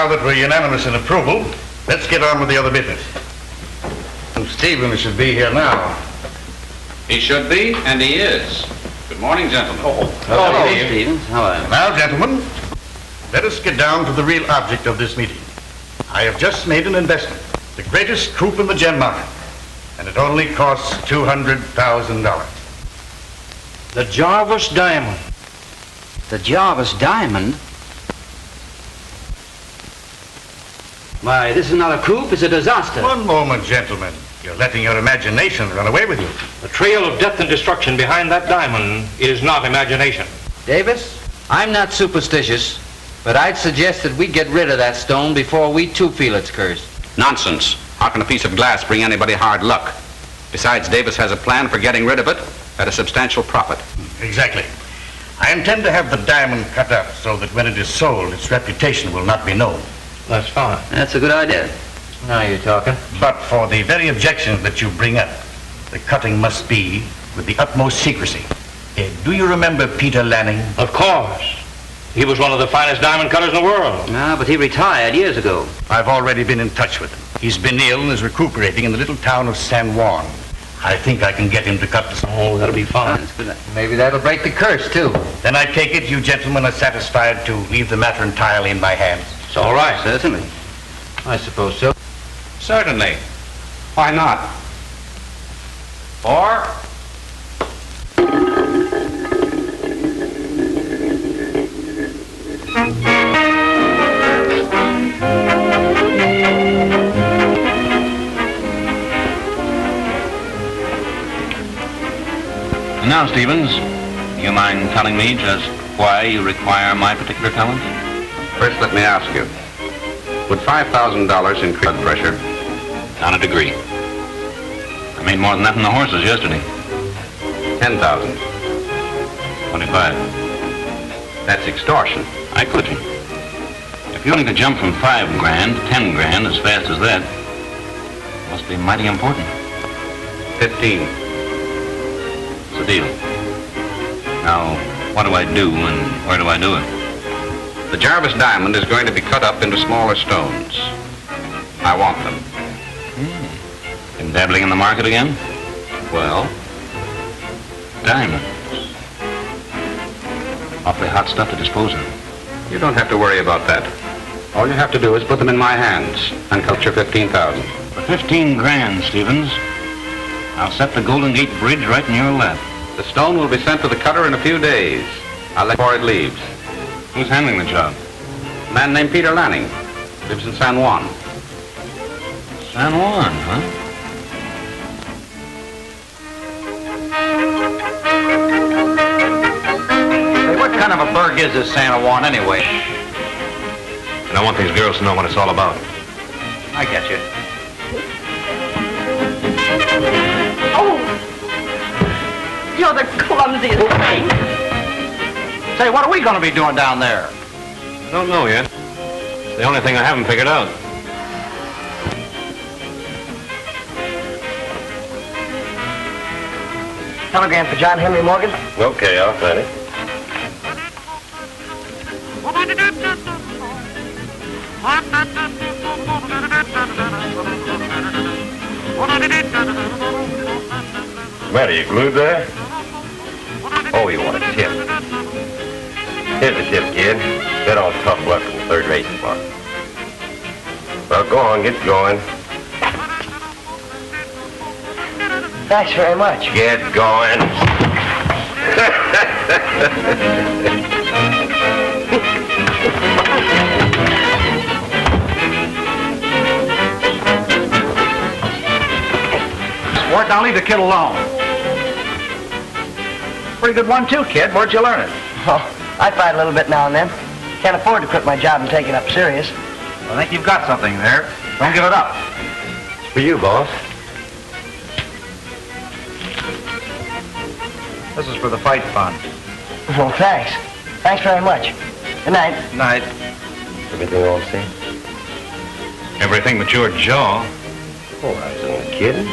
Now that we're unanimous in approval, let's get on with the other business. Stephen should be here now. He should be, and he is. Good morning, gentlemen. Hello, Stevens. Hello. Now, gentlemen, let us get down to the real object of this meeting. I have just made an investment, the greatest coup in the gem market, and it only costs $200,000. The Jarvis Diamond. The Jarvis Diamond? Why, this is not a coup, it's a disaster. One moment, gentlemen. You're letting your imagination run away with you. The trail of death and destruction behind that diamond is not imagination. Davis, I'm not superstitious, but I'd suggest that we get rid of that stone before we too feel its curse. Nonsense. How can a piece of glass bring anybody hard luck? Besides, Davis has a plan for getting rid of it at a substantial profit. Exactly. I intend to have the diamond cut up so that when it is sold, its reputation will not be known. That's fine. That's a good idea. Now you're talking. But for the very objections that you bring up, the cutting must be with the utmost secrecy. Do you remember Peter Lanning? Of course. He was one of the finest diamond cutters in the world. No, but he retired years ago. I've already been in touch with him. He's been ill and is recuperating in the little town of San Juan. I think I can get him to cut the stone. Oh, that'll be fine. That's good. Maybe that'll break the curse, too. Then I take it you gentlemen are satisfied to leave the matter entirely in my hands. It's all right. Certainly. I suppose so. Certainly. Why not? Or... Now, Stevens, you mind telling me just why you require my particular talent? First, let me ask you. Would $5,000 increase blood pressure? Down a degree. I made more than that in the horses yesterday. 10,000. 25. That's extortion. I couldn't. If you only could jump from $5 grand to $10 grand as fast as that, must be mighty important. 15. It's a deal. Now, what do I do and where do I do it? The Jarvis diamond is going to be cut up into smaller stones. I want them. Been dabbling in the market again? Well, Diamonds. Awfully hot stuff to dispose of. you don't have to worry about that. All you have to do is put them in my hands and cut your 15,000. For 15 grand, Stevens, I'll set the Golden Gate Bridge right in your lap. The stone will be sent to the cutter in a few days. I'll let before it leaves. Who's handling the job? A man named Peter Lanning. Lives in San Juan. San Juan, huh? Hey, what kind of a burg is this San Juan anyway? And I want these girls to know what it's all about. I get you. Oh! You're the clumsiest thing. Say, what are we going to be doing down there? I don't know yet. It's the only thing I haven't figured out. Telegram for John Henry Morgan. Okay, I'll find it. What's the matter, you glued there? Oh, you want a tip? Here's a tip, kid. Bet on tough luck in the third racing spot. Well, go on, get going. Thanks very much. Get going. Sport, now leave the kid alone. Pretty good one, too, kid. Where'd you learn it? Oh, I fight a little bit now and then. Can't afford to quit my job and take it up serious. I think you've got something there. Don't give it up. It's for you, boss. This is for the fight fund. Well, thanks. Thanks very much. Good night. Night. Everything all the same? Everything but your jaw. Oh, I was only kidding.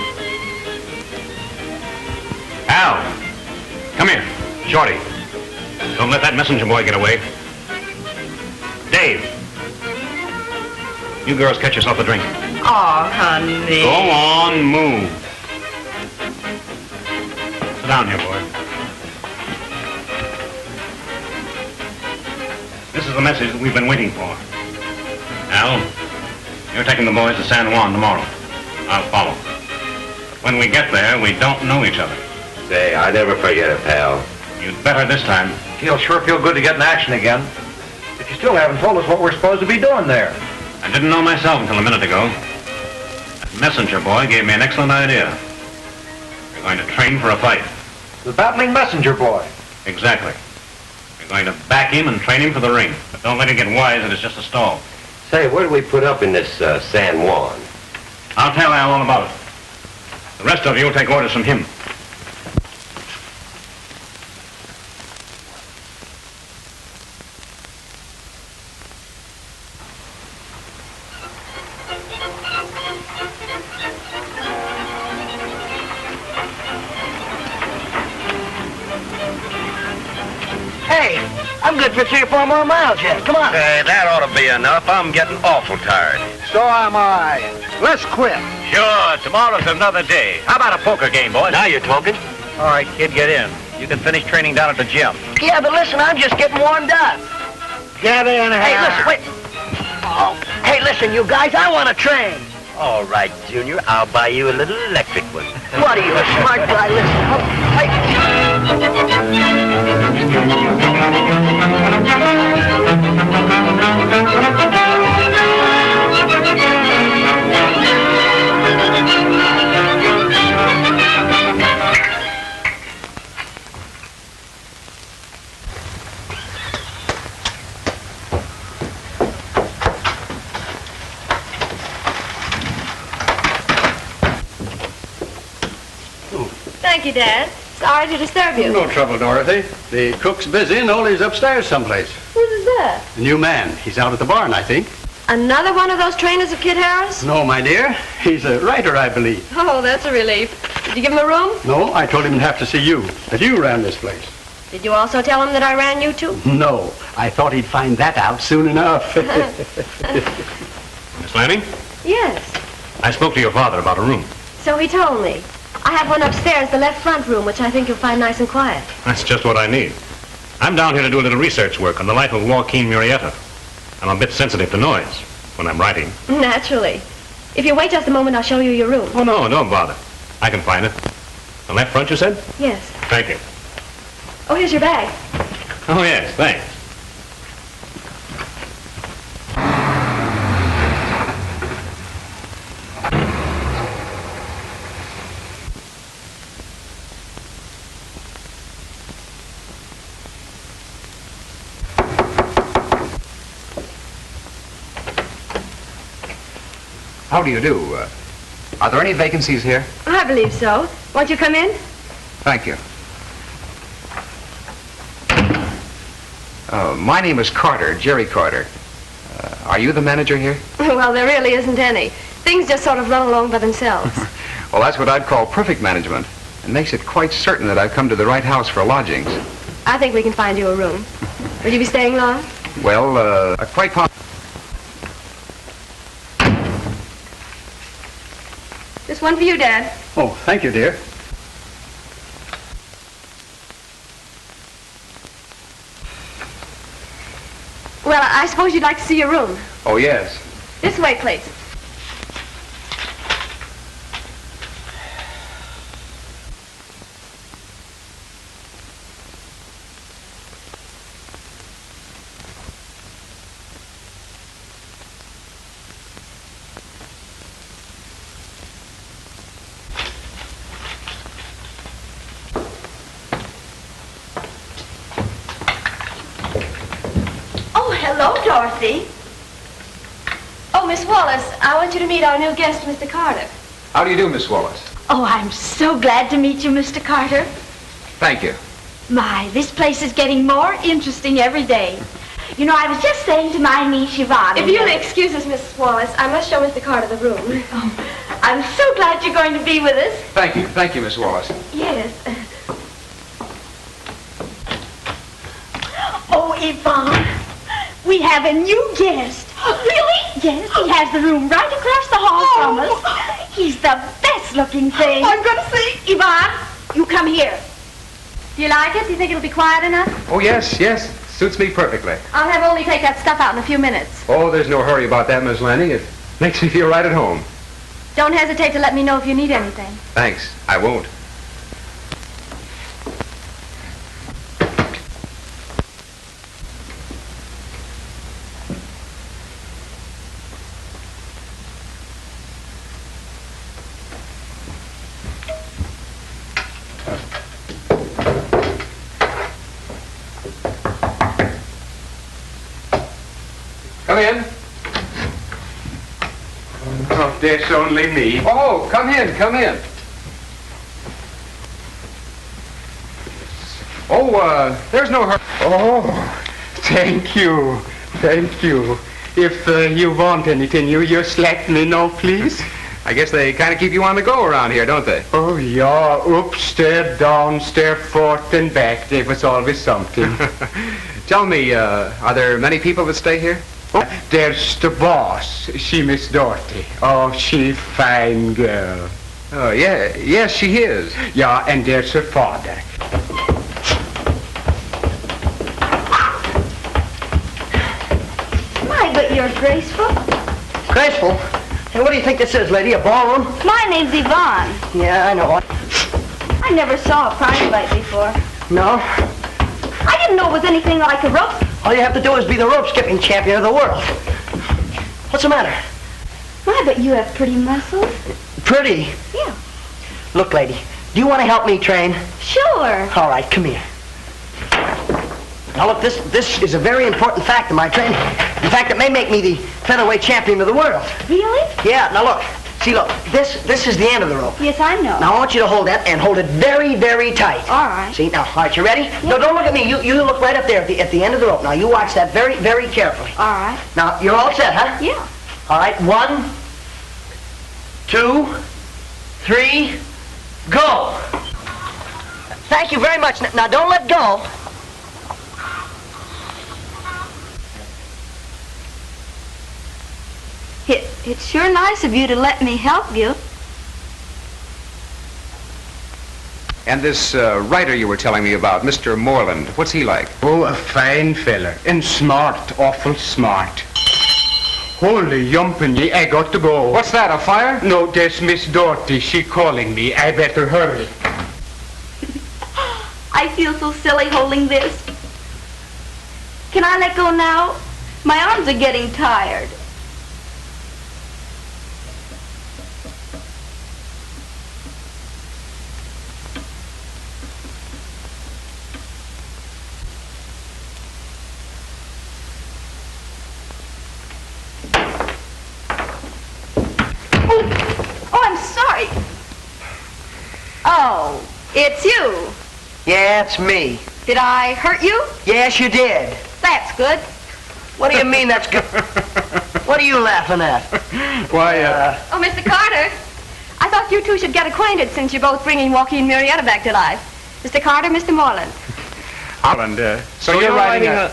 Al! Come here. Shorty. Don't let that messenger boy get away. Dave. You girls catch yourself a drink. Oh, honey. Go on, move. Sit down here, boy. This is the message that we've been waiting for. Al, you're taking the boys to San Juan tomorrow. I'll follow. When we get there, we don't know each other. Say, I never forget it, pal. You'd better this time. He'll sure feel good to get in action again. But you still haven't told us what we're supposed to be doing there. I didn't know myself until a minute ago. That messenger boy gave me an excellent idea. We're going to train for a fight. The battling messenger boy. Exactly. We're going to back him and train him for the ring. But don't let him get wise that it's just a stall. Say, where do we put up in this San Juan? I'll tell Al all about it. The rest of you will take orders from him. Hey, I'm good for 3 or 4 more miles yet. Come on. Hey, that ought to be enough. I'm getting awful tired. So am I. Let's quit. Sure, tomorrow's another day. How about a poker game, boys? Now you're talking. All right, kid, get in. You can finish training down at the gym. Yeah, but listen, I'm just getting warmed up. Get in here. Hey, listen, wait. Oh, hey, listen, you guys, I want to train. All right, Junior, I'll buy you a little electric one. What are you, a smart guy? Listen. Oh, hey. Thank you, Dad. Sorry to disturb you. No trouble, Dorothy. The cook's busy and Ollie's upstairs someplace. Who's that? The new man. He's out at the barn, I think. Another one of those trainers of Kid Harris? No, my dear. He's a writer, I believe. Oh, that's a relief. Did you give him a room? No, I told him he'd have to see you, that you ran this place. Did you also tell him that I ran you too? No, I thought he'd find that out soon enough. Miss Lanning, Yes. I spoke to your father about a room. So he told me. I have one upstairs, the left front room, which I think you'll find nice and quiet. That's just what I need. I'm down here to do a little research work on the life of Joaquin Murrieta. I'm a bit sensitive to noise when I'm writing. Naturally. If you wait just a moment, I'll show you your room. Oh, no, don't bother. I can find it. The left front, you said? Yes. Thank you. Oh, here's your bag. Oh, yes, thanks. How do you do? Are there any vacancies here? I believe so. Won't you come in? Thank you. My name is Carter, Jerry Carter. Are you the manager here? Well, there really isn't any. Things just sort of run along by themselves. Well, that's what I'd call perfect management. It makes it quite certain that I've come to the right house for lodgings. I think we can find you a room. Will you be staying long? Well, quite possibly. Just one for you, Dad. Oh, thank you, dear. Well, I suppose you'd like to see your room. Oh, yes. This way, please. Hello, Dorothy. Oh, Miss Wallace, I want you to meet our new guest, Mr. Carter. How do you do, Miss Wallace? Oh, I'm so glad to meet you, Mr. Carter. Thank you. My, this place is getting more interesting every day. You know, I was just saying to my niece Yvonne... If you'll excuse us, Miss Wallace, I must show Mr. Carter the room. Oh, I'm so glad you're going to be with us. Thank you. Thank you, Miss Wallace. Yes. Oh, Yvonne, we have a new guest. Really? Yes, he has the room right across the hall from us. He's the best looking thing. I'm going to see. Yvonne, you come here. Do you like it? Do you think it'll be quiet enough? Oh, yes, yes. Suits me perfectly. I'll have only take that stuff out in a few minutes. Oh, there's no hurry about that, Miss Lanning. It makes me feel right at home. Don't hesitate to let me know if you need anything. Thanks. I won't. Come in. Oh, there's only me. Oh, come in, come in. Oh, there's no hurry. Oh, thank you. Thank you. If you want anything, you just let me know, please. I guess they kind of keep you on the go around here, don't they? Oh, yeah. Upstairs, downstairs, forth and back. There was always something. Tell me, are there many people that stay here? Oh, there's the boss. She Miss Dorothy. Oh, she fine girl. Oh, yeah, yes, she is. Yeah, and there's her father. My, but you're graceful. Graceful? Hey, what do you think this is, lady? A ballroom? My name's Yvonne. Yeah, I know. I never saw a prize fight before. No? I didn't know it was anything like a rope. All you have to do is be the rope skipping champion of the world. What's the matter? My, but you have pretty muscles. Pretty? Yeah. Look, lady, do you want to help me train? Sure. All right, come here. Now, look, this is a very important fact in my training. In fact, it may make me the featherweight champion of the world. Really? Yeah, now look. See, look, this is the end of the rope. Yes, I know. Now, I want you to hold that and hold it very, very tight. All right. See, now, all right, you ready? Yeah. No, don't look at me. You look right up there at the end of the rope. Now, you watch that very, very carefully. All right. Now, you're all set, huh? Yeah. All right, 1, 2, 3, go. Thank you very much. Now, don't let go. It's sure nice of you to let me help you. And this writer you were telling me about, Mr. Moreland, what's he like? Oh, a fine fella. And smart, awful smart. Holy yumpany, I got to go. What's that, a fire? No, there's Miss Dorothy. She calling me. I better hurry. I feel so silly holding this. Can I let go now? My arms are getting tired. Oh, I'm sorry. Oh, it's you. Yeah, it's me. Did I hurt you? Yes, you did. That's good. What do you mean that's good? What are you laughing at? Why, Oh, Mr. Carter, I thought you two should get acquainted since you're both bringing Joaquin Murrieta back to life. Mr. Carter, Mr. Moreland. so you're writing a...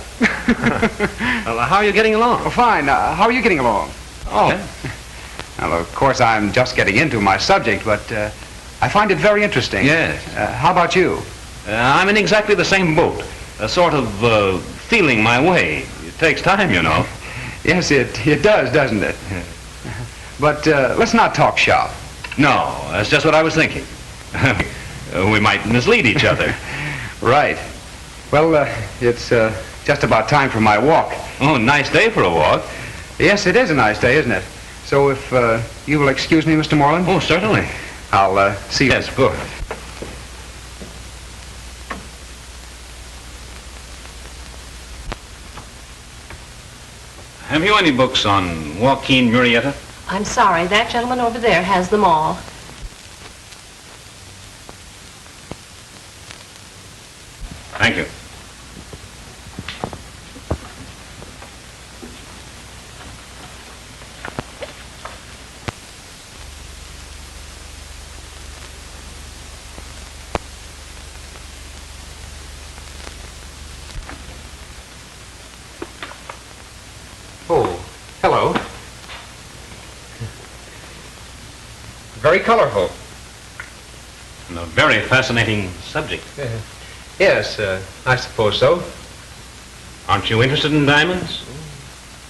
Well, how are you getting along? Oh, fine. How are you getting along? Oh. Well, of course, I'm just getting into my subject, but I find it very interesting. Yes. How about you? I'm in exactly the same boat. A sort of feeling my way. It takes time, you know. Yes, it does, doesn't it? But let's not talk shop. No, that's just what I was thinking. We might mislead each other. Right. Well, it's just about time for my walk. Oh, nice day for a walk. Yes, it is a nice day, isn't it? So if you will excuse me, Mr. Moreland? Oh, certainly. I'll see you. Yes, good. Have you any books on Joaquin Murrieta? I'm sorry, that gentleman over there has them all. Thank you. very colorful. And a very fascinating subject. Yes, I suppose so. Aren't you interested in diamonds?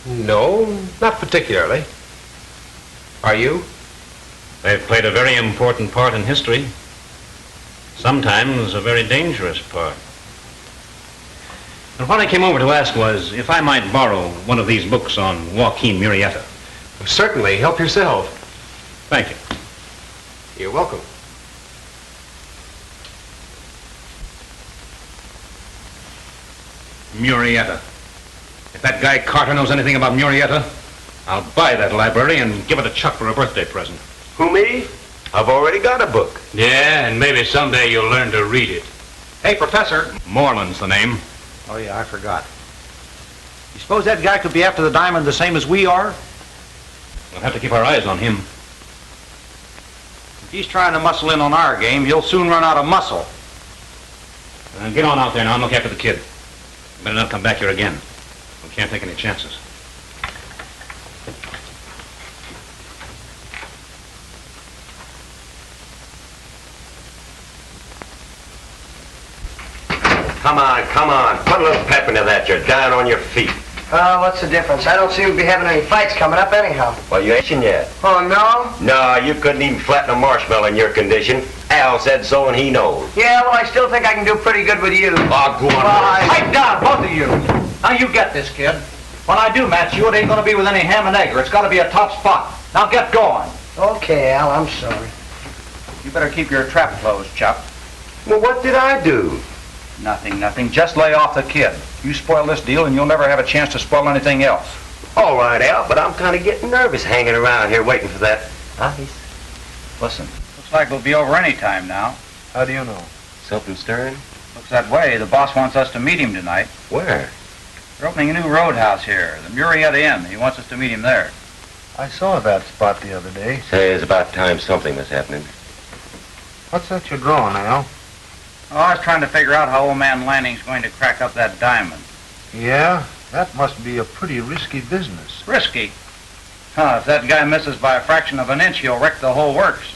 No, not particularly. Are you? They've played a very important part in history. Sometimes a very dangerous part. And what I came over to ask was if I might borrow one of these books on Joaquin Murrieta. Certainly. Help yourself. Thank you. You're welcome. Murrieta. If that guy Carter knows anything about Murrieta, I'll buy that library and give it to Chuck for a birthday present. Who, me? I've already got a book. Yeah, and maybe someday you'll learn to read it. Hey, Professor. Moreland's the name. Oh, yeah, I forgot. You suppose that guy could be after the diamond the same as we are? We'll have to keep our eyes on him. If he's trying to muscle in on our game, he'll soon run out of muscle. Get on out there now and look after the kid. Better not come back here again. We can't take any chances. Come on, come on. Put a little pep into that. You're down on your feet. What's the difference? I don't seem to be having any fights coming up anyhow. Well, you ain't yet. Oh, no? No, you couldn't even flatten a marshmallow in your condition. Al said so and he knows. Yeah, well, I still think I can do pretty good with you. Oh, go on. Bye. Pipe down, both of you. Now you get this, kid. When I do match you, it ain't gonna be with any ham and egg, or it's gotta be a top spot. Now get going. Okay, Al, I'm sorry. You better keep your trap closed, Chuck. Well, what did I do? Nothing. Just lay off the kid. You spoil this deal and you'll never have a chance to spoil anything else. All right, Al, but I'm kind of getting nervous hanging around here waiting for that ice. Listen, looks like we'll be over any time now. How do you know? Something stirring? Looks that way. The boss wants us to meet him tonight. Where? They're opening a new roadhouse here, the Murrieta Inn. He wants us to meet him there. I saw that spot the other day. Say, it's about time something was happening. What's that you're drawing, Al? Oh, I was trying to figure out how old man Lanning's going to crack up that diamond. Yeah, that must be a pretty risky business. Risky? Huh, if that guy misses by a fraction of an inch, he'll wreck the whole works.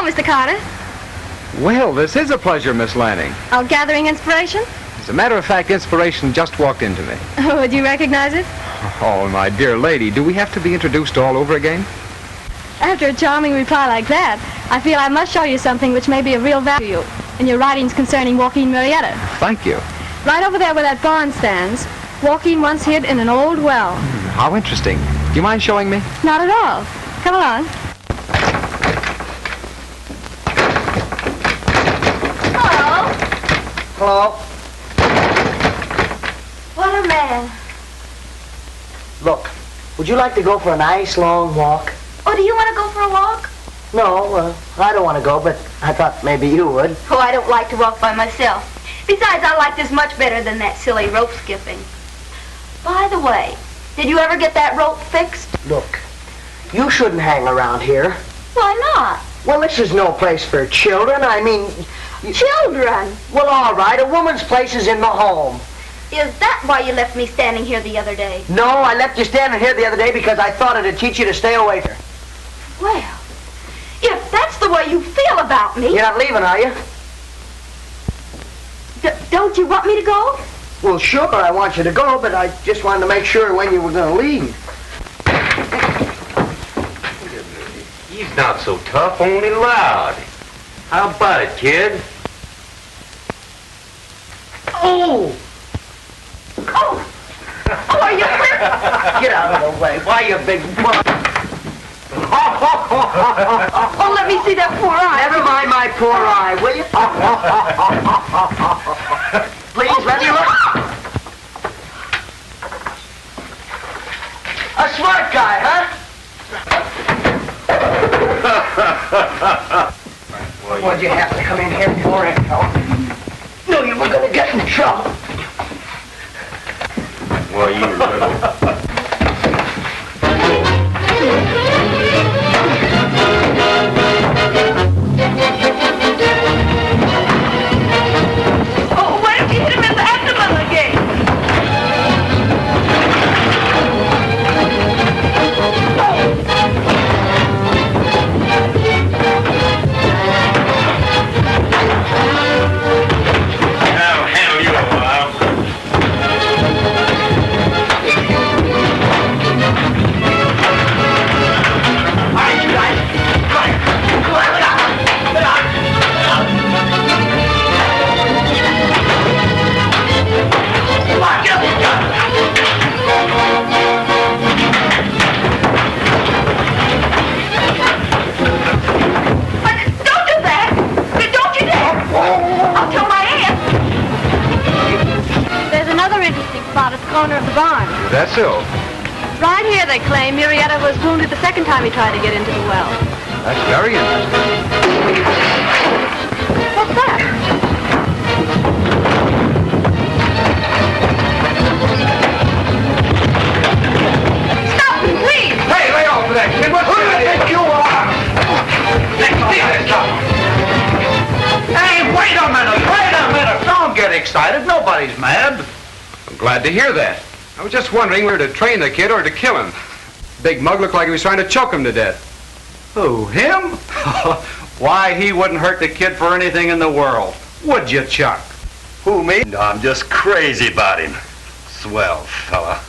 Mr. Carter. Well, this is a pleasure, Miss Lanning. All gathering inspiration? As a matter of fact, inspiration just walked into me. Oh, would you recognize it? Oh, my dear lady, do we have to be introduced all over again? After a charming reply like that, I feel I must show you something which may be of real value in your writings concerning Joaquin Murrieta. Thank you. Right over there where that barn stands, Joaquin once hid in an old well. How interesting. Do you mind showing me? Not at all. Come along. Hello? What a man. Look, would you like to go for a nice long walk? Oh, do you want to go for a walk? No, I don't want to go, but I thought maybe you would. Oh, I don't like to walk by myself. Besides, I like this much better than that silly rope skipping. By the way, did you ever get that rope fixed? Look, you shouldn't hang around here. Why not? Well, this is no place for children. I mean... Children? Well, all right, a woman's place is in the home. Is that why you left me standing here the other day? No, I left you standing here the other day because I thought it'd teach you to stay away from her. Well, if that's the way you feel about me... You're not leaving, are you? Don't you want me to go? Well, sure, I want you to go, but I just wanted to make sure when you were going to leave. He's not so tough, only loud. How about it, kid? Oh! Oh! Oh, are you hurt? Get out of the way. Why, you big bum? Oh, let me see that poor eye. Never mind my poor eye, will you? Please, let me look. A smart guy, huh? What'd you have to come in here for, Echo? Knew you were gonna get in trouble. Well, you little... Oh, why don't you hit him in the abdomen again? Now handle you a while. Don't do that! Don't you dare! I'll tell my aunt. There's another interesting spot at the corner of the barn. That's so. Right here, they claim Murietta was wounded the second time he tried to get into the well. That's very interesting. What's that? Stop him, please! Hey, lay off of that kid. What's who do you think you are? Hey, wait a minute. Don't get excited. Nobody's mad. I'm glad to hear that. I was just wondering whether to train the kid or to kill him. Big mug looked like he was trying to choke him to death. Who, him? Why, he wouldn't hurt the kid for anything in the world. Would you, Chuck? Who, me? No, I'm just crazy about him. Swell fella.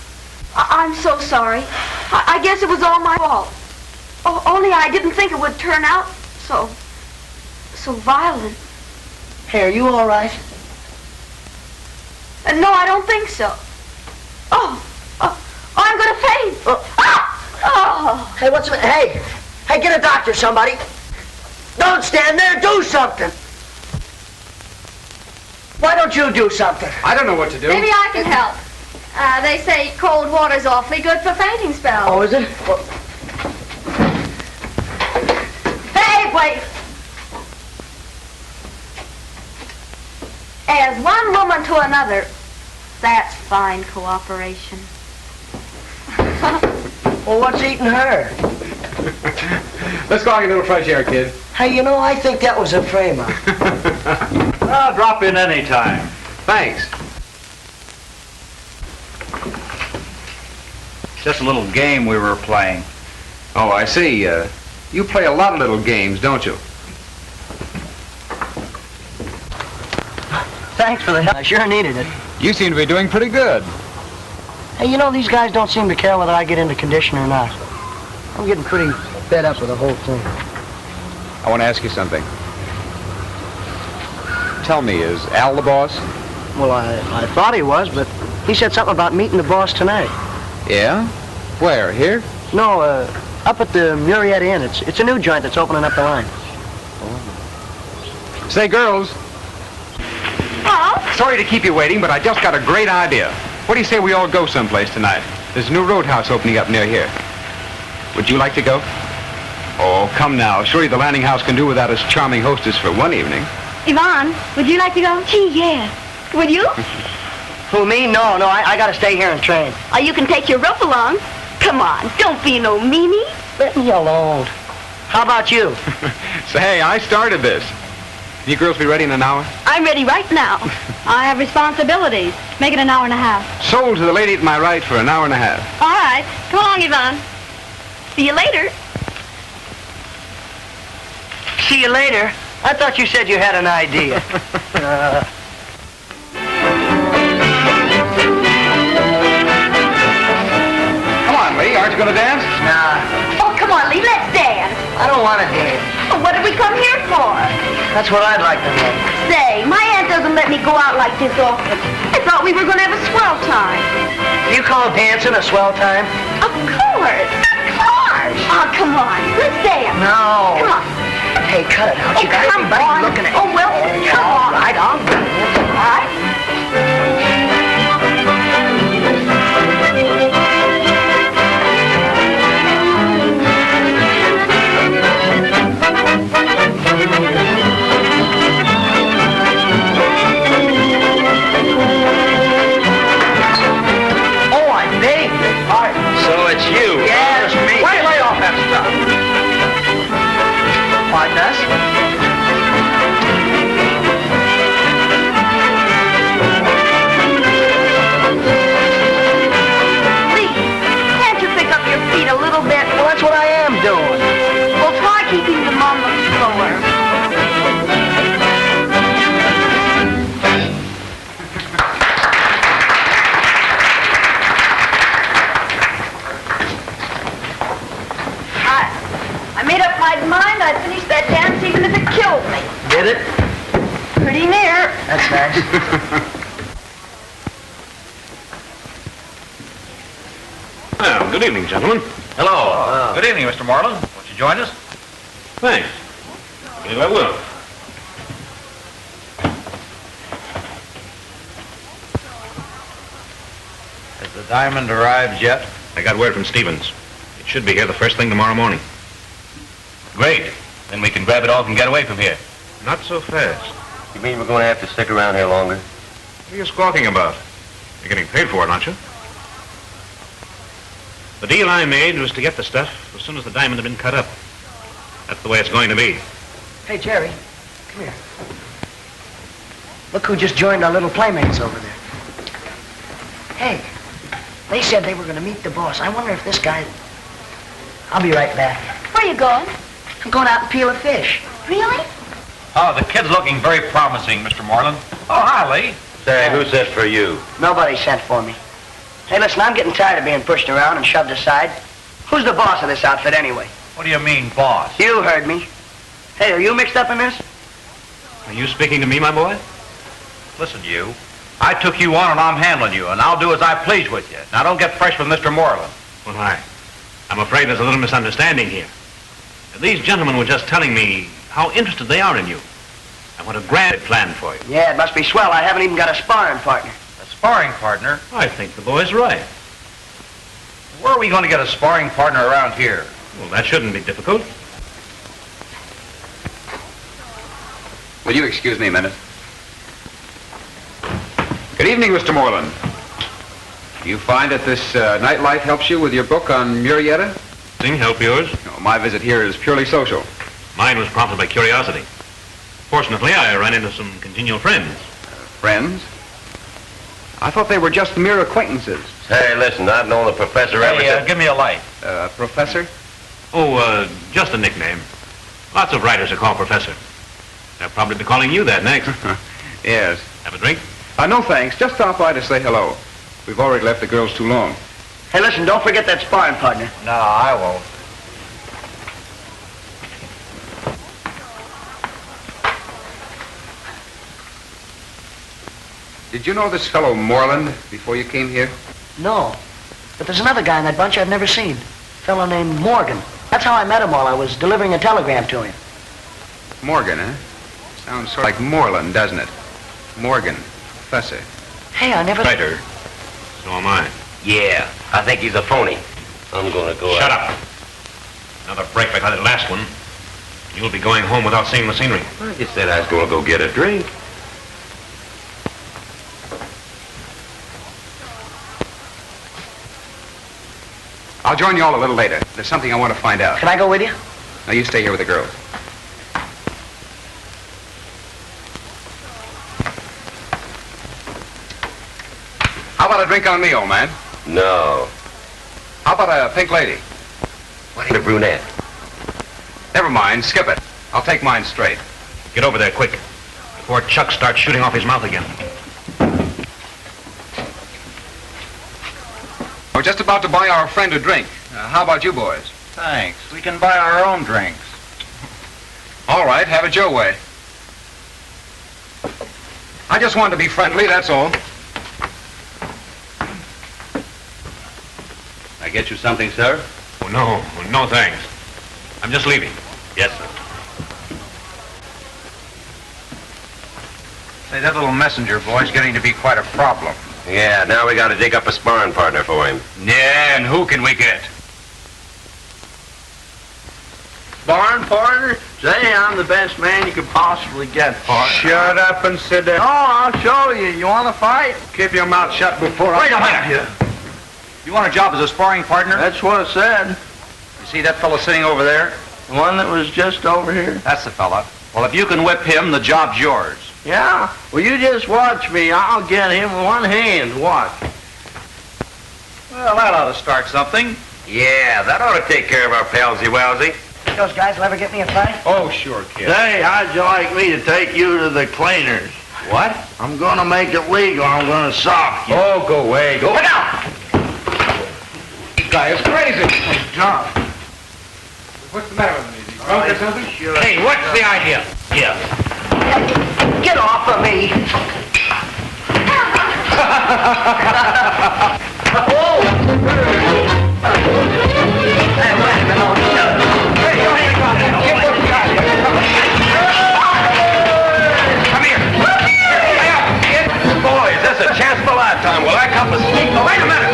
I'm so sorry. I guess it was all my fault. Oh, only I didn't think it would turn out so violent. Hey, are you all right? No, I don't think so. Oh, I'm gonna faint. Oh. Hey, what's the... Hey, get a doctor, somebody. Don't stand there. Do something. Why don't you do something? I don't know what to do. Maybe I can help. They say cold water's awfully good for fainting spells. Oh, is it? Well... Hey, wait. As one woman to another, that's fine cooperation. Well, what's eating her? Let's go out and get a little fresh air, kid. Hey, you know, I think that was a frame-up. I'll drop in any time. Thanks. Just a little game we were playing. Oh, I see. You play a lot of little games, don't you? Thanks for the help. I sure needed it. You seem to be doing pretty good. Hey, you know, these guys don't seem to care whether I get into condition or not. I'm getting pretty fed up with the whole thing. I want to ask you something. Tell me, is Al the boss? Well, I thought he was, but he said something about meeting the boss tonight. Yeah? Where? Here? No, up at the Murietta Inn. It's a new joint that's opening up the line. Say, girls. Oh? Sorry to keep you waiting, but I just got a great idea. What do you say we all go someplace tonight? There's a new roadhouse opening up near here. Would you like to go? Oh, come now. Surely the landing house can do without its charming hostess for one evening. Yvonne, would you like to go? Gee, yeah. Would you? Who, me? No, I gotta stay here and train. Oh, you can take your rope along. Come on, don't be no meanie. Let me alone. How about you? Say, I started this. You girls be ready in an hour? I'm ready right now. I have responsibilities. Make it an hour and a half. Sold to the lady at my right for an hour and a half. All right. Come along, Yvonne. See you later. See you later. I thought you said you had an idea. Come on, Lee. Aren't you going to dance? Nah, Oh, come on, Lee, let's dance. I don't want to dance. Oh, what did we come here for? That's what I'd like to know. Say, my aunt doesn't let me go out like this often. I thought we were going to have a swell time. You call dancing a swell time? Of course. Of course. cars. Oh, come on. Let's dance. No. Come on. Hey, cut it out. You got everybody looking at you. Oh, well, come on. All right, I'll do it. All right. Oh, I named it. All right. So it's you. Yes, me. Why lay off that stuff? Pardon us? Lee, can't you pick up your feet a little bit? Well, that's what I am doing. Well, try keeping them on the floor. I made up my mind I'd finish that dance even if it killed me. Did it? Pretty near. That's nice. Well, good evening, gentlemen. Hello. Good evening, Mr. Moreland. Won't you join us? Thanks. Believe I will. Has the diamond arrived yet? I got word from Stevens. It should be here the first thing tomorrow morning. Great. Then we can grab it off and get away from here. Not so fast. You mean we're going to have to stick around here longer? What are you squawking about? You're getting paid for it, aren't you? The deal I made was to get the stuff as soon as the diamond had been cut up. That's the way it's going to be. Hey, Jerry, come here. Look who just joined our little playmates over there. Hey, they said they were going to meet the boss. I wonder if this guy... I'll be right back. Where you going? I'm going out and peel a fish. Really? Oh, the kid's looking very promising, Mr. Moreland. Oh, hi, Lee. Say, who sent for you? Nobody sent for me. Hey, listen, I'm getting tired of being pushed around and shoved aside. Who's the boss of this outfit anyway? What do you mean, boss? You heard me. Hey, are you mixed up in this? Are you speaking to me, my boy? Listen, you. I took you on and I'm handling you, and I'll do as I please with you. Now, don't get fresh with Mr. Moreland. Well, I'm afraid there's a little misunderstanding here. These gentlemen were just telling me how interested they are in you. I want a grand plan for you. Yeah, it must be swell. I haven't even got a sparring partner. A sparring partner? I think the boy's right. Where are we going to get a sparring partner around here? Well, that shouldn't be difficult. Will you excuse me a minute? Good evening, Mr. Moreland. Do you find that this nightlife helps you with your book on Murrieta? Thing help yours? No, my visit here is purely social. Mine was prompted by curiosity. Fortunately, I ran into some congenial friends. Friends? I thought they were just mere acquaintances. Hey, listen, I've known the professor ever since... give me a light. Professor? Oh, just a nickname. Lots of writers are called Professor. They'll probably be calling you that next. Yes. Have a drink? No, thanks. Just stop by to say hello. We've already left the girls too long. Hey, listen, don't forget that sparring partner. No, I won't. Did you know this fellow Moreland before you came here? No. But there's another guy in that bunch I've never seen. A fellow named Morgan. That's how I met him while I was delivering a telegram to him. Morgan, eh? Sounds sort of like Moreland, doesn't it? Morgan, professor. Hey, I never... Writer. So am I. Yeah, I think he's a phony. I'm going to go Shut up. Another break like that last one. You'll be going home without seeing the scenery. I just said I was going to go get a drink. I'll join you all a little later. There's something I want to find out. Can I go with you? Now, you stay here with the girls. How about a drink on me, old man? No. How about a pink lady? What a brunette. Never mind, skip it. I'll take mine straight. Get over there quick, before Chuck starts shooting off his mouth again. We're just about to buy our friend a drink. How about you boys? Thanks. We can buy our own drinks. All right, have it your way. I just wanted to be friendly, that's all. I get you something, sir? No thanks. I'm just leaving. Yes, sir. Say, that little messenger boy's getting to be quite a problem. Yeah, now we gotta dig up a sparring partner for him. Yeah, and who can we get? Barn partner? Say, I'm the best man you could possibly get, partner. Shut up and sit down. Oh, I'll show you. You want to fight? Keep your mouth shut before Wait a I... minute. You want a job as a sparring partner? That's what it said. You see that fella sitting over there? The one that was just over here? That's the fella. Well, if you can whip him, the job's yours. Yeah? Well, you just watch me. I'll get him with one hand. Watch. Well, that ought to start something. Yeah, that ought to take care of our palsy wowsy. Those guys will ever get me a fight? Oh, sure, kid. Say, how'd you like me to take you to the cleaners? What? I'm going to make it legal. I'm going to sock you. Oh, go away. Go down! This guy is crazy. Hey, John. What's the matter with me? Is he drunk or something? Sure. Hey, what's the idea? Yeah. Get off of me! Boys, that's a chance of a lifetime. Will I come to sneak? Oh, wait a minute.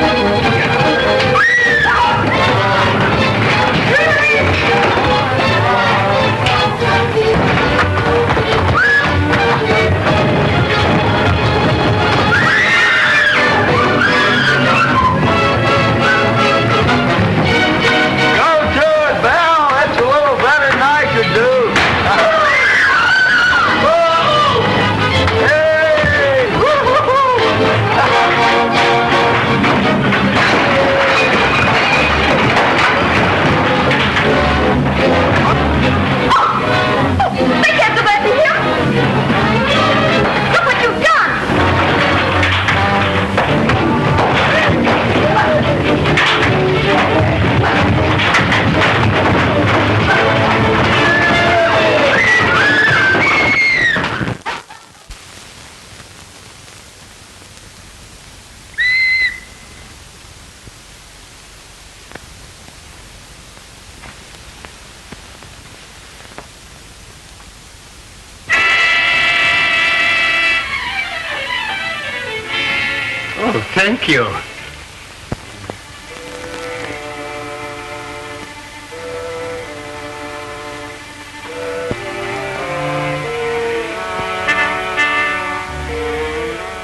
Oh, thank you.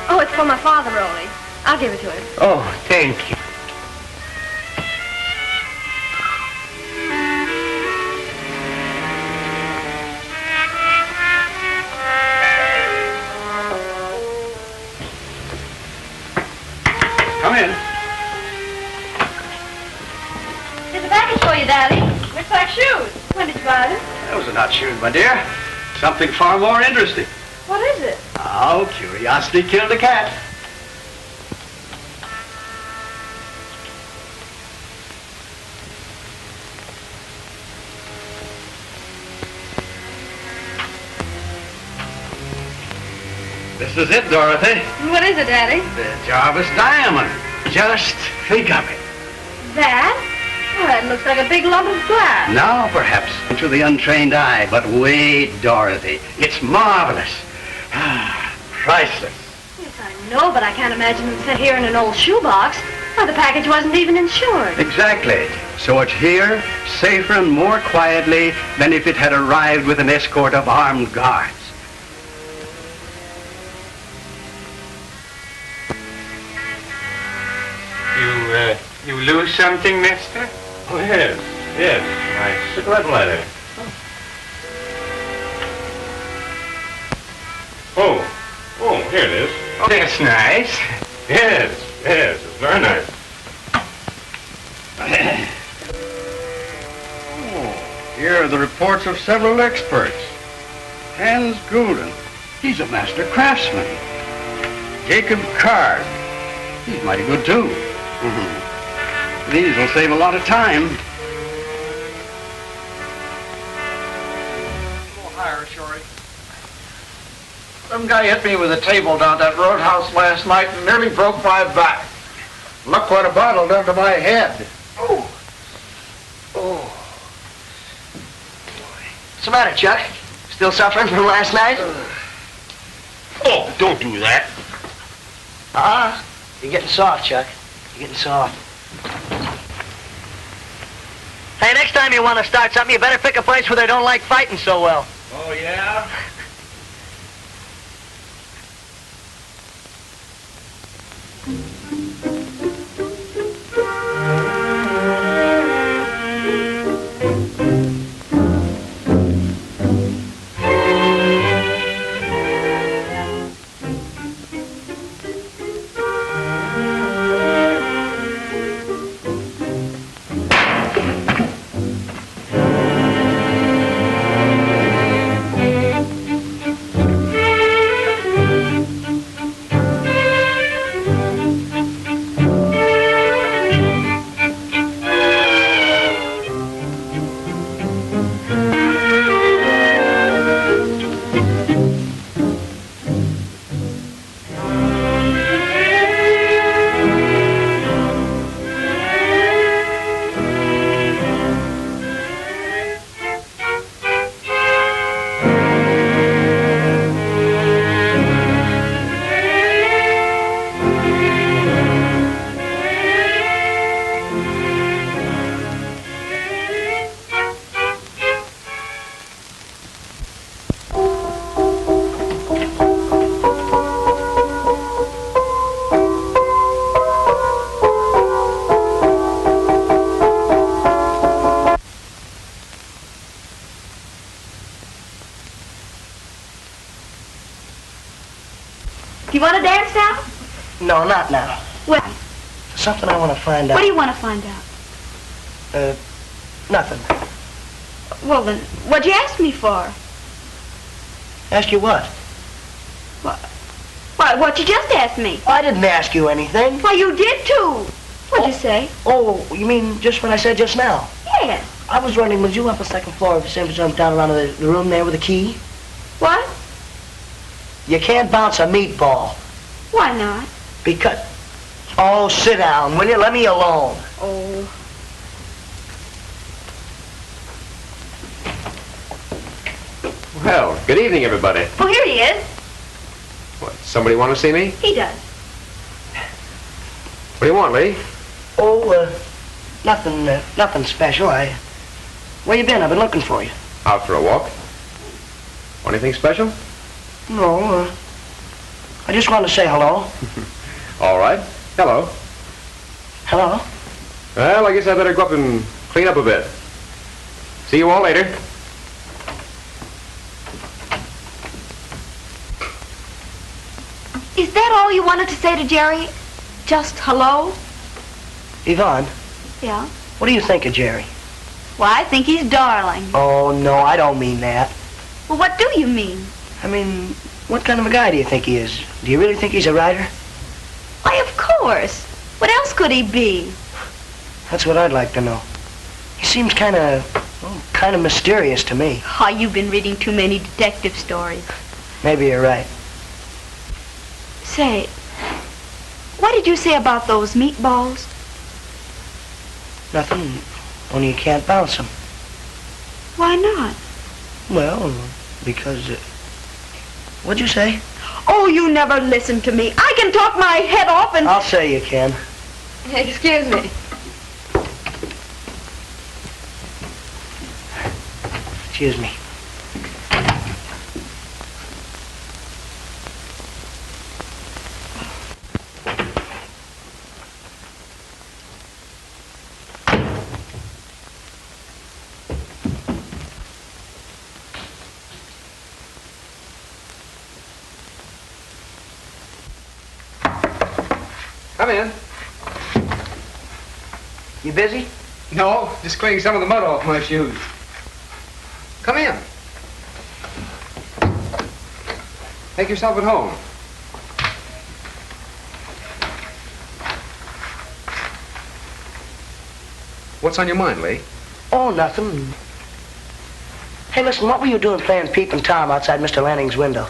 Oh, it's for my father, Rolly. I'll give it to him. Oh, thank you. Come in. Here's a package for you, Daddy. Looks like shoes. When did you buy them? Those are not shoes, my dear. Something far more interesting. What is it? Oh, curiosity killed a cat. This is it, Dorothy. What is it, Daddy? The Jarvis diamond. Just think of it. That? Oh, that looks like a big lump of glass. Now, perhaps, to the untrained eye, but wait, Dorothy. It's marvelous. Priceless. Yes, I know, but I can't imagine it sit here in an old shoebox. Why, the package wasn't even insured. Exactly. So it's here, safer and more quietly than if it had arrived with an escort of armed guards. You lose something, mister? Oh, yes. Yes. My cigarette lighter. Oh, here it is. Oh, that's nice. Yes, it's very nice. Here are the reports of several experts. Hans Gulden, he's a master craftsman. Jacob Card, he's mighty good too. These will save a lot of time. A little higher, Shorty. Some guy hit me with a table down at that roadhouse last night and nearly broke my back. Look what a bottle done to my head. Oh. the matter, Chuck? Still suffering from last night? Oh, don't do that. You're getting soft, Chuck. You're getting soft. Hey, next time you want to start something, you better pick a place where they don't like fighting so well. Oh, yeah? You want to dance now? No, not now. Well, Something I want to find out. what do you want to find out? Nothing. Well, then, what'd you ask me for? Ask you what? What you just asked me. I didn't ask you anything. Why, you did too. What'd you say? Oh, you mean just what I said just now? Yes. I was running with you up the second floor of the San jumped down around the room there with the key. What? You can't bounce a meatball. Why not? Because... Oh, sit down, will you? Let me alone. Oh. Well, good evening, everybody. Oh, here he is. What, somebody want to see me? He does. What do you want, Lee? Oh, nothing special. Where you been? I've been looking for you. Out for a walk. Anything special? No, I just wanted to say hello. All right. Hello. Hello? Well, I guess I better go up and clean up a bit. See you all later. Is that all you wanted to say to Jerry? Just hello? Yvonne, Yeah. what do you think of Jerry? Well, I think he's darling. Oh, no, I don't mean that. Well, what do you mean? I mean, what kind of a guy do you think he is? Do you really think he's a writer? Why, of course. What else could he be? That's what I'd like to know. He seems kind of mysterious to me. Oh, you've been reading too many detective stories. Maybe you're right. Say, what did you say about those meatballs? Nothing, only you can't bounce them. Why not? Well, because... what'd you say? Oh, you never listen to me. I can talk my head off and... I'll say you can. Excuse me. Excuse me. Come in. You busy? No, just cleaning some of the mud off my shoes. Come in. Make yourself at home. What's on your mind, Lee? Oh, nothing. Hey, listen, what were you doing playing Peep and Tom outside Mr. Lanning's window?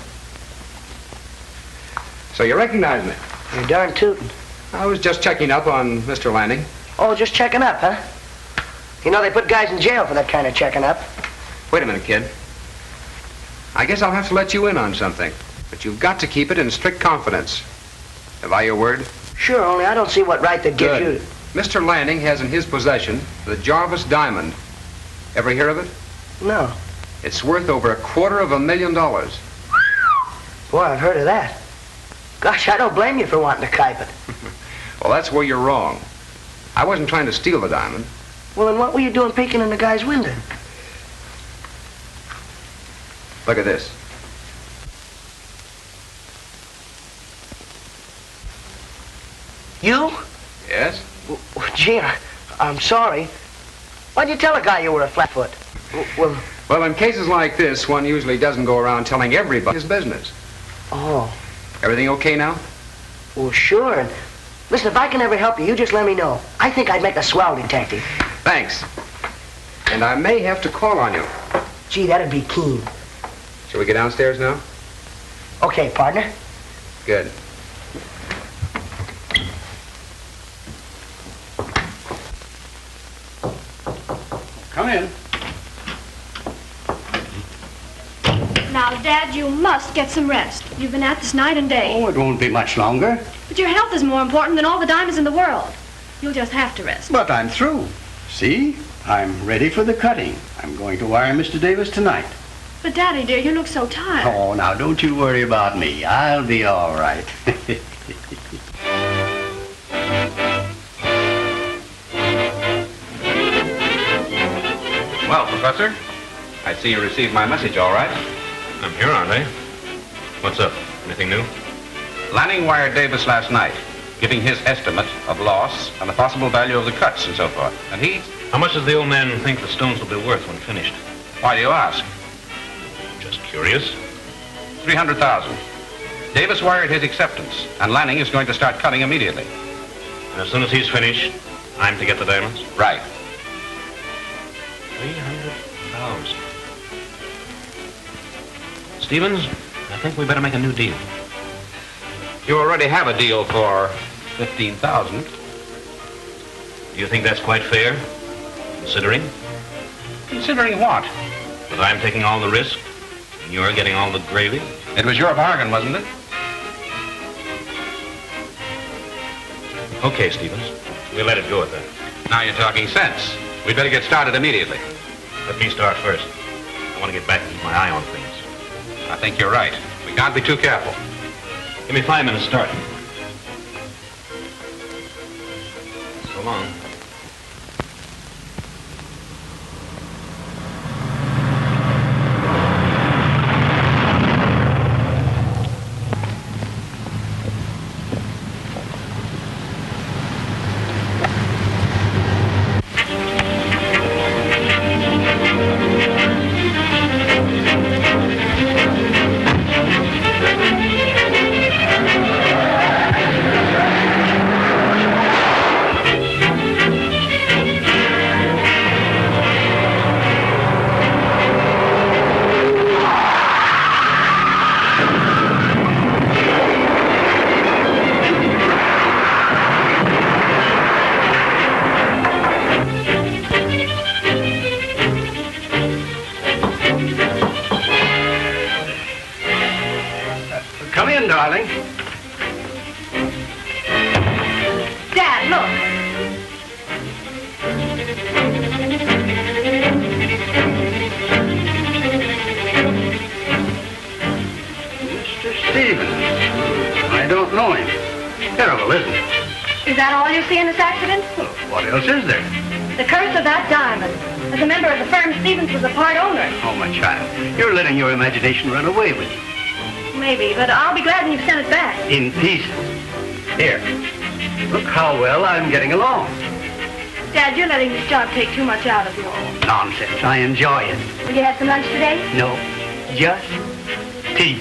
So you recognize me? You're darn tootin'. I was just checking up on Mr. Lanning. Oh, just checking up, huh? You know, they put guys in jail for that kind of checking up. Wait a minute, kid. I guess I'll have to let you in on something. But you've got to keep it in strict confidence. Have I your word? Sure, only I don't see what right that gives you. Mr. Lanning has in his possession the Jarvis diamond. Ever hear of it? No. It's worth over $250,000. Boy, I've heard of that. Gosh, I don't blame you for wanting to keep it. Well, that's where you're wrong. I wasn't trying to steal the diamond. Well, then what were you doing peeking in the guy's window? Look at this. You? Yes? Gee, I'm sorry. Why'd you tell a guy you were a flatfoot? Well, in cases like this, one usually doesn't go around telling everybody his business. Oh. Everything okay now? Well, sure. And listen, if I can ever help you, you just let me know. I think I'd make a swell detective. Thanks. And I may have to call on you. Gee, that'd be keen. Shall we get downstairs now? Okay, partner. Good. Come in. Now, Dad, you must get some rest. You've been at this night and day. Oh, it won't be much longer. But your health is more important than all the diamonds in the world. You'll just have to rest. But I'm through. See? I'm ready for the cutting. I'm going to wire Mr. Davis tonight. But, Daddy, dear, you look so tired. Oh, now, don't you worry about me. I'll be all right. Well, Professor, I see you received my message all right. I'm here, aren't I? What's up? Anything new? Lanning wired Davis last night, giving his estimate of loss and the possible value of the cuts and so forth. And he... How much does the old man think the stones will be worth when finished? Why do you ask? Just curious. $300,000. Davis wired his acceptance, and Lanning is going to start cutting immediately. And as soon as he's finished, I'm to get the diamonds? Right. 300,000. Stevens, I think we better make a new deal. You already have a deal for $15,000. Do you think that's quite fair, considering? Considering what? That I'm taking all the risk, and you're getting all the gravy? It was your bargain, wasn't it? Okay, Stevens. We'll let it go at that. Now you're talking sense. We'd better get started immediately. Let me start first. I want to get back and keep my eye on things. I think you're right. We can't be too careful. Give me 5 minutes start. So long. Come in, darling. Dad, look. Mr. Stevens. I don't know him. Terrible, isn't it? Is that all you see in this accident? Well, what else is there? The curse of that diamond. As a member of the firm, Stevens was a part owner. Oh, my child. You're letting your imagination run away with you. Maybe, but I'll be glad when you've sent it back. In pieces. Here. Look how well I'm getting along. Dad, you're letting this job take too much out of you. Nonsense. I enjoy it. Will you have some lunch today? No. Just tea.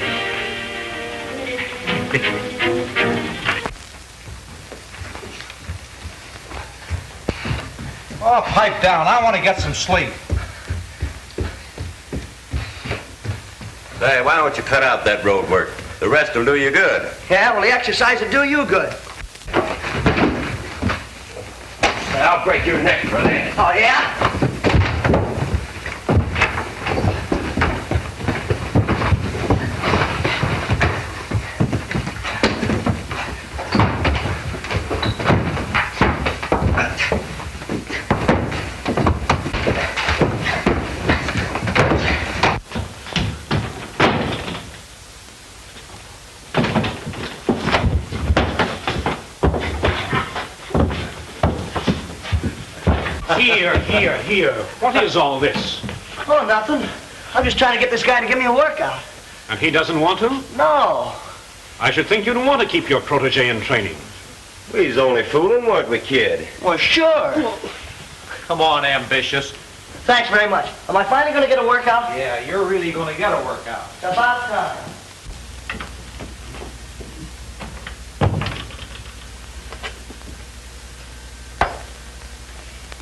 Oh, pipe down. I want to get some sleep. Say, why don't you cut out that road work? The rest will do you good. Yeah, well, the exercise will do you good. I'll break your neck for that. Oh, yeah? Here. What is all this? Oh, nothing. I'm just trying to get this guy to give me a workout. And he doesn't want to? No. I should think you'd want to keep your protege in training. He's only fooling, weren't we, kid? Well, sure. Come on, ambitious. Thanks very much. Am I finally going to get a workout? Yeah, you're really going to get a workout. It's about time.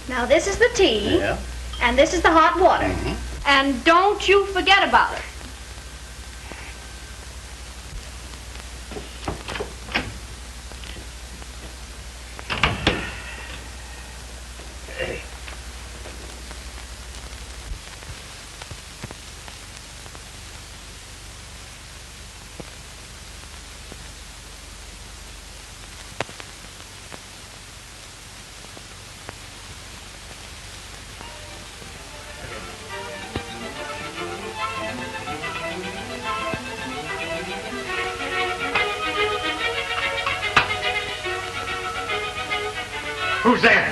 Now, this is the tea. Yeah. And this is the hot water. Mm-hmm. And don't you forget about it. Who's there?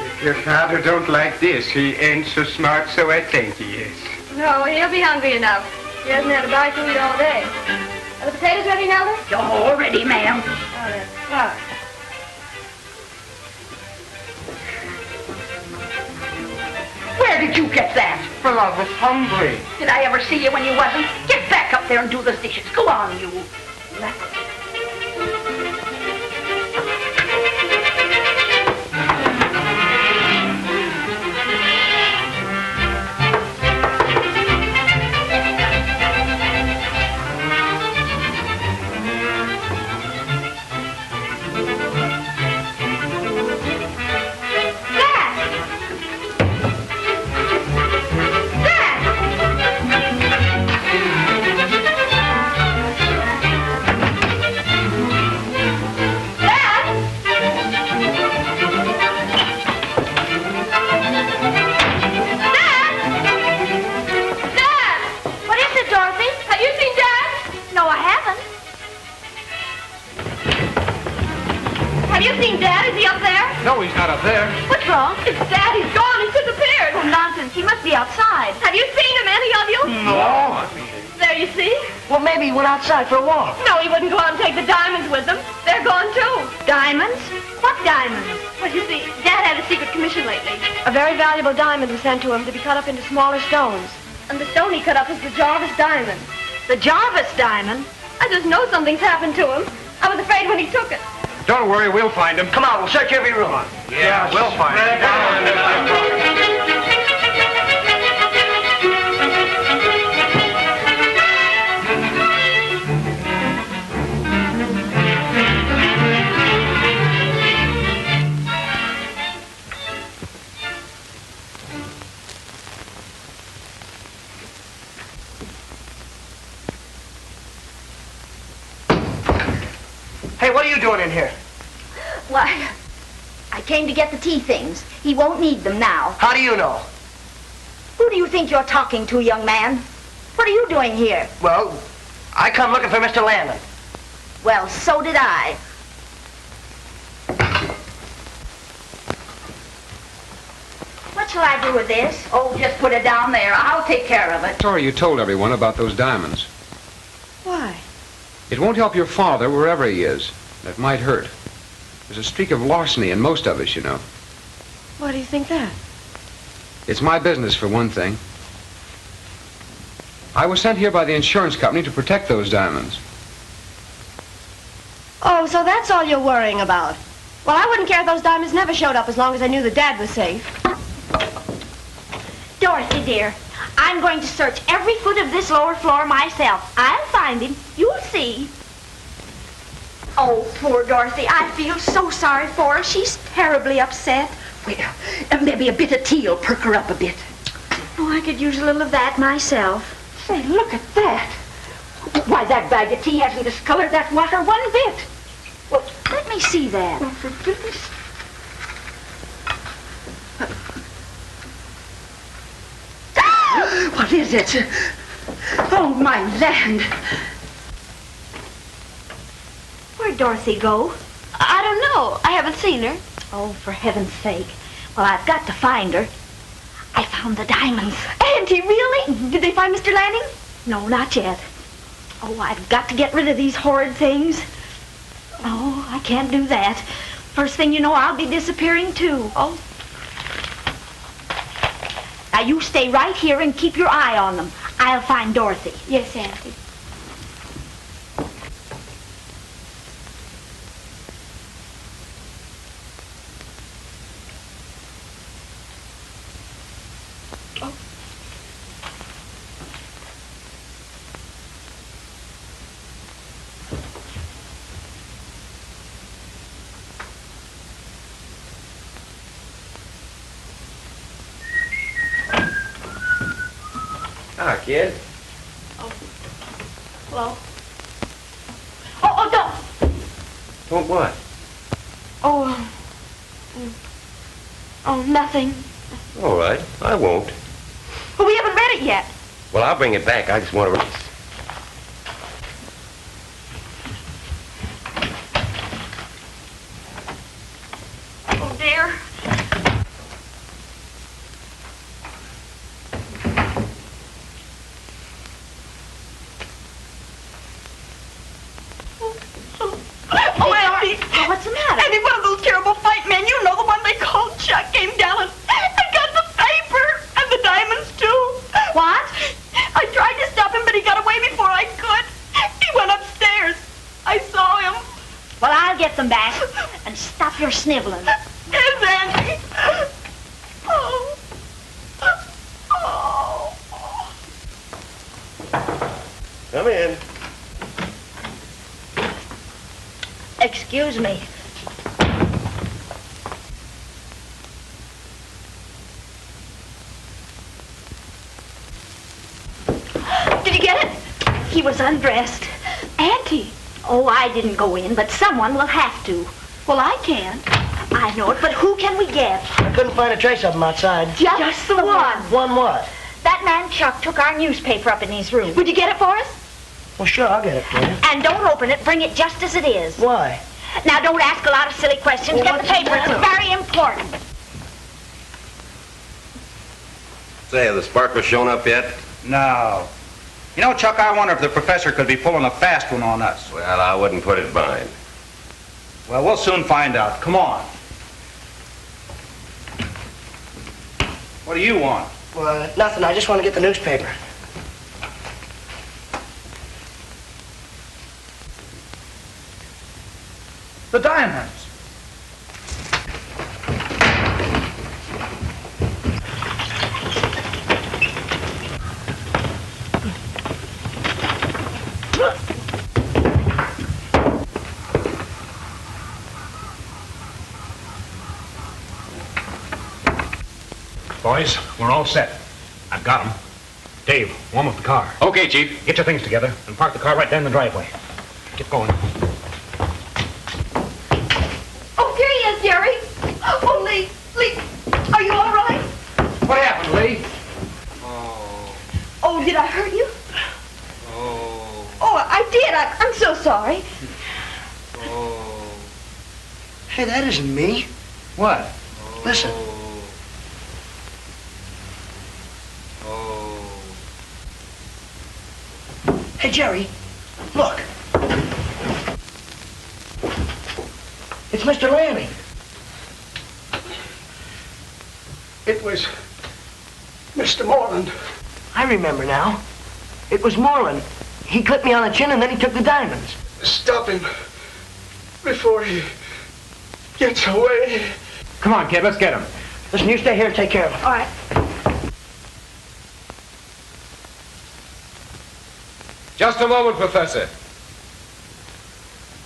If your father don't like this, he ain't so smart, so I think he is. No, he'll be hungry enough. He hasn't had a bite to eat all day. Are the potatoes ready, Nelda? All ready, ma'am. Oh, that's fine. Where did you get that? Well, I was hungry. Did I ever see you when you wasn't? Get back up there and do those dishes. Go on, you. No, he's not up there. What's wrong? It's Dad. He's gone. He's disappeared. Oh, nonsense. He must be outside. Have you seen him, any of you? No. There you see. Well, maybe he went outside for a walk. No, he wouldn't go out and take the diamonds with him. They're gone, too. Diamonds? What diamonds? Well, you see, Dad had a secret commission lately. A very valuable diamond was sent to him to be cut up into smaller stones. And the stone he cut up is the Jarvis diamond. The Jarvis diamond? I just know something's happened to him. I was afraid when he took it. Don't worry, we'll find him. Come on, we'll search every room. Yeah, we'll find him. Hey, what are you doing in here? Why, I came to get the tea things. He won't need them now. How do you know? Who do you think you're talking to, young man? What are you doing here? Well, I come looking for Mr. Landon. Well, so did I. What shall I do with this? Oh, just put it down there. I'll take care of it. Sorry you told everyone about those diamonds. Why? It won't help your father wherever he is. It might hurt. There's a streak of larceny in most of us, you know. Why do you think that? It's my business, for one thing. I was sent here by the insurance company to protect those diamonds. Oh, so that's all you're worrying about. Well, I wouldn't care if those diamonds never showed up as long as I knew that Dad was safe. Dorothy, dear, I'm going to search every foot of this lower floor myself. I'll find him. You'll see. Oh, poor Dorothy. I feel so sorry for her. She's terribly upset. Well, maybe a bit of tea will perk her up a bit. Oh, I could use a little of that myself. Say, look at that. Why, that bag of tea hasn't discolored that water one bit. Well, let me see that. Oh, for goodness. What is it? Oh, my land. Where'd Dorothy go? I don't know. I haven't seen her. Oh, for heaven's sake. Well, I've got to find her. I found the diamonds. Auntie, really? Did they find Mr. Lanning? No, not yet. Oh, I've got to get rid of these horrid things. Oh, I can't do that. First thing you know, I'll be disappearing too. Oh. Now, you stay right here and keep your eye on them. I'll find Dorothy. Yes, Auntie. Hi, kid. Hello? Oh, don't! Don't what? Oh, nothing. All right, I won't. Well, we haven't read it yet. Well, I'll bring it back. I just want to read. Oh, dear. Oh, Auntie! Oh, what's the matter? Auntie, one of those terrible fight men, you know, the one they called Chuck, came down and got the paper and the diamonds, too. What? I tried to stop him, but he got away before I could. He went upstairs. I saw him. Well, I'll get them back. And stop your sniveling. Yes, Auntie. Oh. Oh. Come in. Excuse me. Did you get it? He was undressed. Auntie. Oh, I didn't go in, but someone will have to. Well, I can't. I know it, but who can we get? I couldn't find a trace of him outside. Just the one. One what? That man Chuck took our newspaper up in his room. Would you get it for us? Well, sure, I'll get it for you. And don't open it. Bring it just as it is. Why? Now, don't ask a lot of silly questions. Well, Get the what's the paper. It's matter? very important. Say, have the sparklers shown up yet? No. You know, Chuck, I wonder if the professor could be pulling a fast one on us. Well, I wouldn't put it mine. Well, we'll soon find out. Come on. What do you want? Well, nothing. I just want to get the newspaper. The diamonds. Boys, we're all set. I've got them. Dave, warm up the car. Okay, Chief. Get your things together and park the car right down the driveway. Get going. Oh, here he is, Jerry. Oh, Lee. Lee, are you all right? What happened, Lee? Oh, did I hurt you? Oh, I did. I'm so sorry. Hey, that isn't me. What? Listen. Hey, Jerry, look. It's Mr. Lanning. It was Mr. Moreland. I remember now. It was Moreland. He clipped me on the chin and then he took the diamonds. Stop him before he gets away. Come on, kid, let's get him. Listen, you stay here and take care of him. All right. Just a moment, Professor.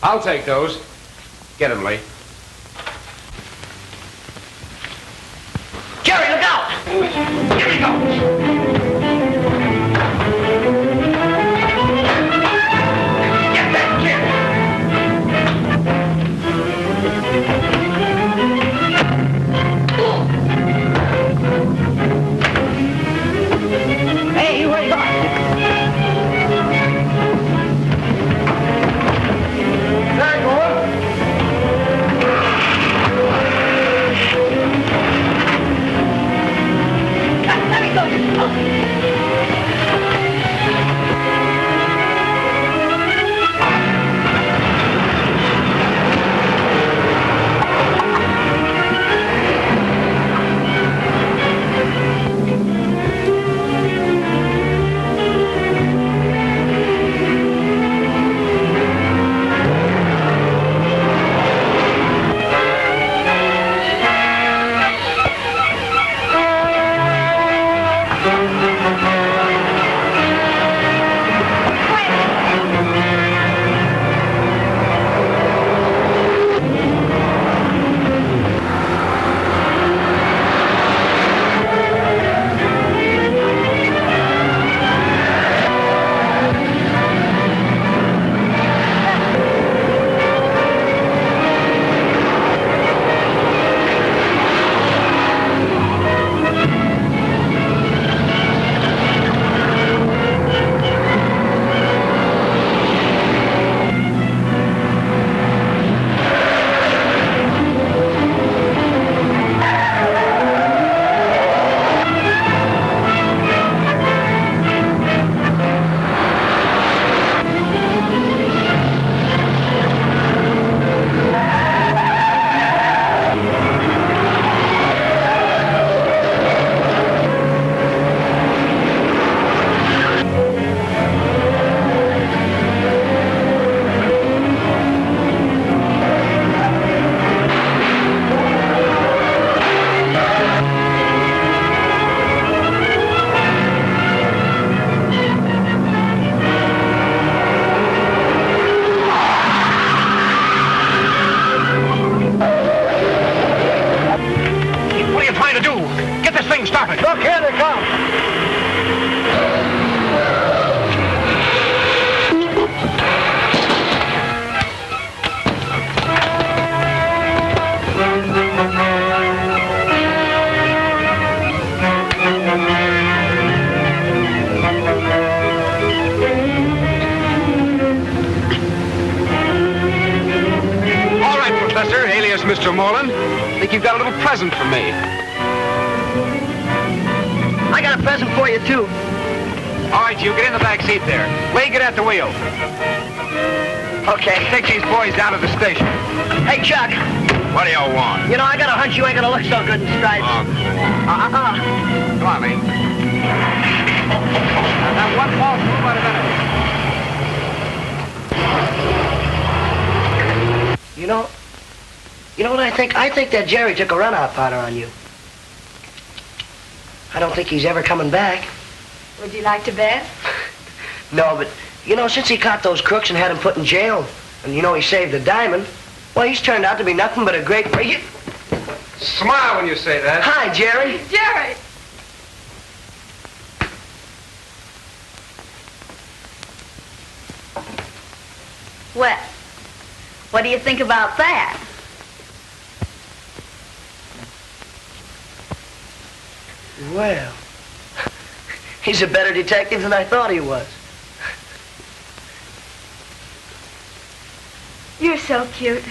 I'll take those. Get him, Lee. Jerry, look out! Here he goes. Get that kid! Hey, Mr. Mullen. I think you've got a little present for me. I got a present for you, too. All right, you get in the back seat there. Lee, get at the wheel. Okay, take these boys down to the station. Hey, Chuck. What do y'all want? You know, I got a hunch you ain't gonna look so good in stripes. Oh, come on. Come on, Lee. Now, one false move at a minute. You know what I think? I think that Jerry took a run-out powder on you. I don't think he's ever coming back. Would you like to bet? No, but, you know, since he caught those crooks and had them put in jail, and, you know, he saved the diamond, well, he's turned out to be nothing but a great... Smile when you say that. Hi, Jerry. Jerry! Well, what do you think about that? Well, he's a better detective than I thought he was. You're so cute.